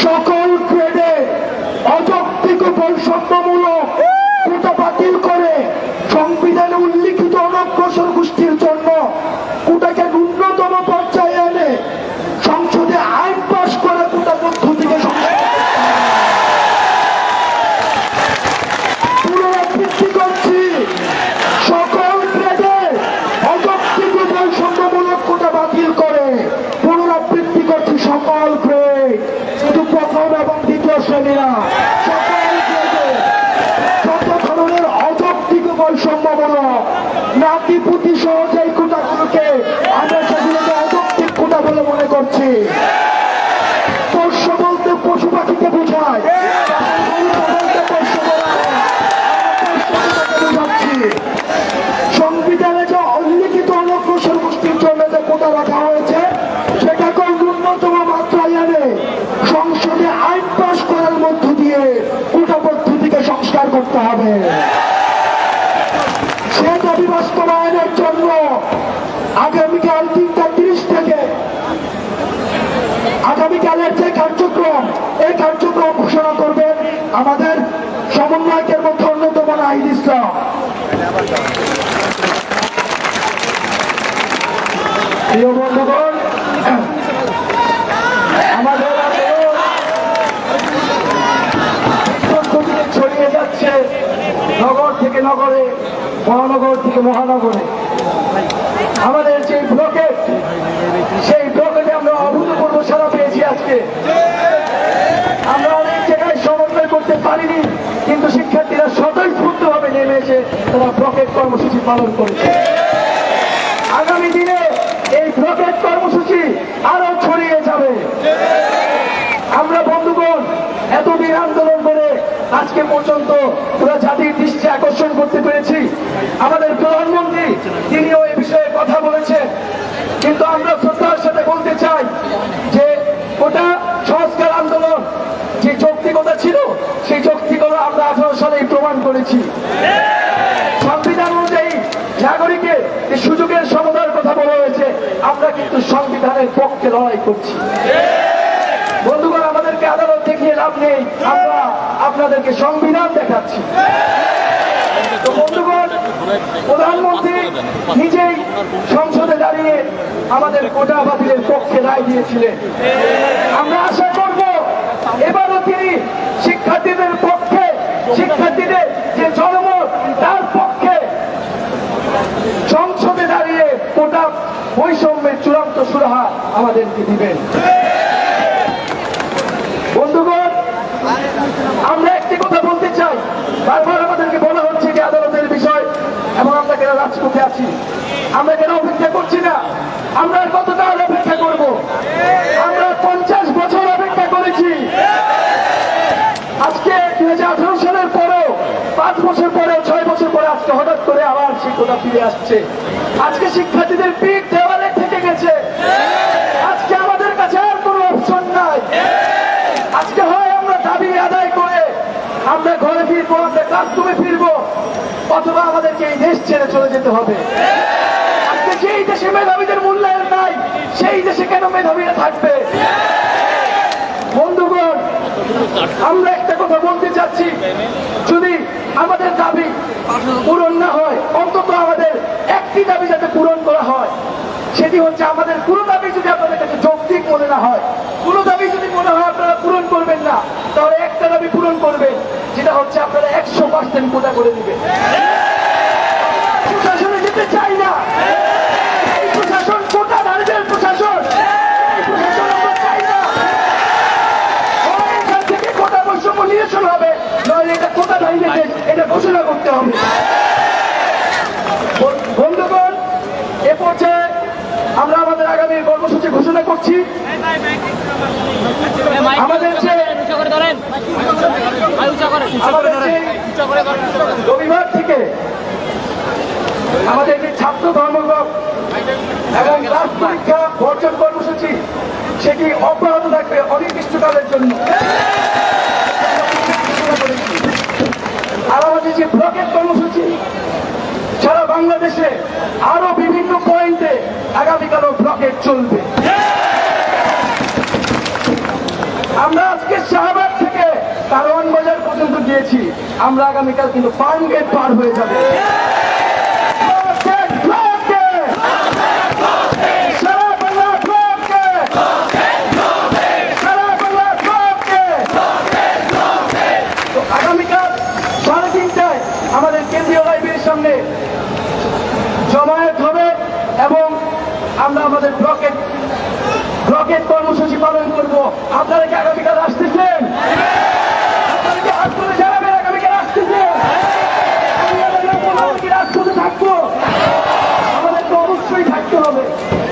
সকল গ্রেডে অযৌক্তিক বৈষম্যমূলক কোটা বাতিল করে সংবিধানে উল্লিখিত অনগ্রসর গোষ্ঠীর জন্য কোটাকে ন্যূনতম পর্যায়ে এনে সংসদে আইন পাশ করে কোটা পদ্ধতিকে পুনরাবৃত্তি করছি। সকল গ্রেডে অযৌক্তিক বৈষম্যমূলক কোটা বাতিল করে পুনরাবৃত্তি করছি। সকল গ্রেড, শুধু প্রথম এবং দ্বিতীয় শ্রেণীরা, সকল গ্রেডে যত ধরনের অযৌক্তিক বৈষম্যমূলক নাতিপুতি সহ এই কোটাগুলোকে আমরা সেগুলোকে অযৌক্তিক কোটা বলে মনে করছি। পোষ্য বলতে পশু পাখিকে বোঝায়, সংবিধানে যে উল্লিখিত অনগ্রসর গোষ্ঠীর জন্য যে কোটা রাখা হয়েছে সেটাকে ন্যূনতম মাত্রায় এনে সংসদে আইন পাশ করার মধ্য দিয়ে কোটা পদ্ধতিকে সংস্কার করতে হবে। সে দাবি বাস্তবায়নের জন্য আগামীকাল 3:30 থেকে আগামীকালের যে কার্যক্রম, এই কার্যক্রম ঘোষণা করবেন আমাদের সমন্বয়কের মধ্যে অন্যতম নাহিদ ইসলাম। প্রিয় বন্ধুগণ, আমাদের ছড়িয়ে যাচ্ছে নগর থেকে নগরে, মহানগর থেকে মহানগরে। আমাদের যে ব্লকেট, সেই ব্লকেটে আমরা অভূতপূর্ব সাড়া পেয়েছি। আজকে আমরা অনেক জায়গায় সমন্বয় করতে পারিনি, কিন্তু শিক্ষার্থীরা স্বতঃস্ফূর্তভাবে নেমে এসে তারা ব্লকেট কর্মসূচি পালন করেছে। আগামী দিনে এই ব্লকেট কর্মসূচি আরো ছড়িয়ে যাবে। আমরা বন্ধুগণ এতদিন আন্দোলন করে আজকে পর্যন্ত পুরো জাতির দৃষ্টি আকর্ষণ করতে পেরেছি। আমাদের প্রধানমন্ত্রী তিনিও এই বিষয়ে কথা বলেছেন, কিন্তু আমরা শ্রদ্ধার সাথে বলতে চাই যে ওটা সংস্কার আন্দোলন যে যৌক্তিকতা ছিল, সেই যৌক্তিকতা আমরা 18 সালেই প্রমাণ করেছি। সংবিধান অনুযায়ী নাগরিকের যে সুযোগের সমতার কথা বলা হয়েছে, আমরা কিন্তু সংবিধানের পক্ষে লড়াই করছি। বন্ধুগণ, আমাদেরকে আদালত দেখিয়ে লাভ নেই, আমরা আপনাদেরকে সংবিধান দেখাচ্ছি। তো বন্ধুগণ, প্রধানমন্ত্রী নিজেই সংসদে দাঁড়িয়ে আমাদের কোটা বাতিলের পক্ষে রায় দিয়েছিলেন। আমরা আশা করব এবারও তিনি শিক্ষার্থীদের পক্ষে, শিক্ষার্থীদের যে জনমত তার পক্ষে সংসদে দাঁড়িয়ে কোটা বৈষম্যের চূড়ান্ত সুরাহা আমাদেরকে দিবেন। বন্ধুগণ, আমরা একটি কথা বলতে চাই, বারবার আমাদেরকে বলা হচ্ছে যে আদালতের বিষয়, এবং আমরা কেন রাজপথে আছি, আমরা কেন অপেক্ষা করছি না? আমরা কতকাল অপেক্ষা করব? আমরা 50 বছর অপেক্ষা করেছি। আজকে 2018 সালের পরেও 5 বছর পরেও 6 বছর পরে আজকে হঠাৎ করে আবার সেই কোটা ফিরে আসছে। আজকে শিক্ষার্থীদের পিঠ দেওয়ালে থেকে গেছে। আজকে আমাদের কাছে আর কোনো অপশন নাই। আজকে হয় আমরা দাবি আদায় করে আমরা ঘরে ফিরবো, আমরা ক্লাসরুমে ফিরবো, অথবা আমাদেরকে এই দেশ ছেড়ে চলে যেতে হবে। আজকে যেই দেশে মেধাবীদের মূল্যায়ন নাই, সেই দেশে কেন মেধাবীরা থাকবে? বন্ধুগণ, আমরা একটা কথা বলতে চাচ্ছি, যদি আমাদের দাবি পূরণ না হয়, অন্তত আমাদের একটি দাবি যাতে পূরণ করা হয়, সেটি হচ্ছে আমাদের কোনো দাবি যদি আপনাদের কাছে যৌক্তিক মনে না হয়, কোনো দাবি যদি মনে হয় আপনারা পূরণ করবেন না, তাহলে একটা দাবি পূরণ করবেন, যেটা হচ্ছে আপনারা 100% কোটা করে দিবেন। প্রশাসনে যেতে চাই না, এই প্রশাসন কোটাধারীদের প্রশাসন, এই প্রশাসন আমরা চাই না। এখান থেকে কোটা বৈষম্য নিরসন হবে, নয় এটা কোটাধারীদের দেশ, এটা ঘোষণা করতে হবে। বন্ধুগণ, এ পর্যায়ে আমরা আমাদের আগামী কর্মসূচি ঘোষণা করছি। আমাদের রবিবার থেকে আমাদের যে ছাত্র ধর্মঘট এবং ক্লাস পরীক্ষা বর্জন কর্মসূচি, সেটি অব্যাহত থাকবে অনির্দিষ্টকালের জন্য। আর আমাদের যে ব্লকেট কর্মসূচি, সারা বাংলাদেশে আরো বিভিন্ন পয়েন্টে আগামীকালও ব্লকেট চলবে। আমরা আজকে শাহবাগ থেকে কারওয়ান বাজার পর্যন্ত গিয়েছি, আমরা আগামীকাল কিন্তু ফার্ম গেট পার হয়ে যাবে। সারা বাংলা ব্লককে, সারা বাংলা ব্লককে। তো আগামীকাল 3:30টায় আমাদের কেন্দ্রীয় লাইব্রেরির সামনে জমায়েত হবে এবং আমরা আমাদের ব্লকেট কর্মসূচি পালন করব। আপনারা কি আগামীকাল আসতেছেন? আপনারা কি হাত তুলে জানাবেন আগামীকাল আসতেছেন? আমরা কি রাজপথে থাকবো? আমাদেরকে অবশ্যই থাকতে হবে।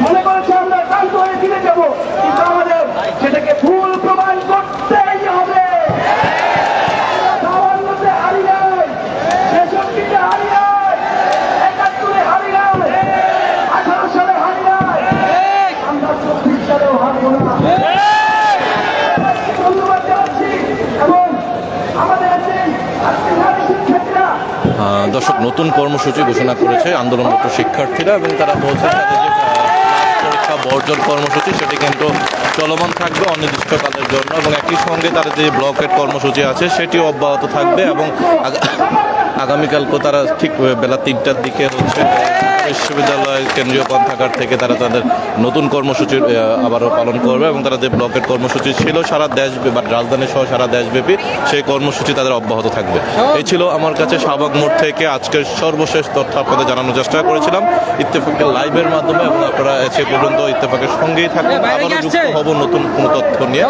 মনে করেছে আমরা ক্লান্ত হয়ে ফিরে যাব, কিন্তু আমাদের সেটাকে ভুল প্রমাণ করতেই হবে। আমরা 52-তে হারি নাই, 63-তে হারি নাই, 71-এ হারি নাই, 18 সালে হারি নাই, আমরা 24 সালেও হারবো না। ধন্যবাদ জানাচ্ছি এবং আমাদের যে আজকে নারী শিক্ষার্থীরা দর্শক, নতুন কর্মসূচি ঘোষণা করেছে আন্দোলনরত শিক্ষার্থীরা এবং তারা বলছে তাদের যে পরীক্ষা বর্জন কর্মসূচি সেটি কিন্তু চলমান থাকবে অনির্দিষ্টকালের জন্য এবং একই সঙ্গে তাদের যে ব্লকের কর্মসূচি আছে সেটিও অব্যাহত থাকবে এবং আগামীকালকে তারা ঠিক বেলা 3টার দিকে হচ্ছে বিশ্ববিদ্যালয়ের কেন্দ্রীয় গ্রন্থাগার থেকে তারা তাদের নতুন কর্মসূচি আবারও পালন করবে এবং তারা যে ব্লকের কর্মসূচি ছিল সারা দেশব্যাপী বা রাজধানী সহ সারা দেশব্যাপী সেই কর্মসূচি তাদের অব্যাহত থাকবে। এই ছিল আমার কাছে শাহবাগ মোড় থেকে আজকের সর্বশেষ তথ্য আপনাদের জানানোর চেষ্টা করেছিলাম ইত্তেফাকের লাইভের মাধ্যমে এবং আপনারা সে পর্যন্ত ইত্তেফাকের সঙ্গেই থাকবেন। আবারও যুক্ত হব নতুন কোনো তথ্য নিয়ে।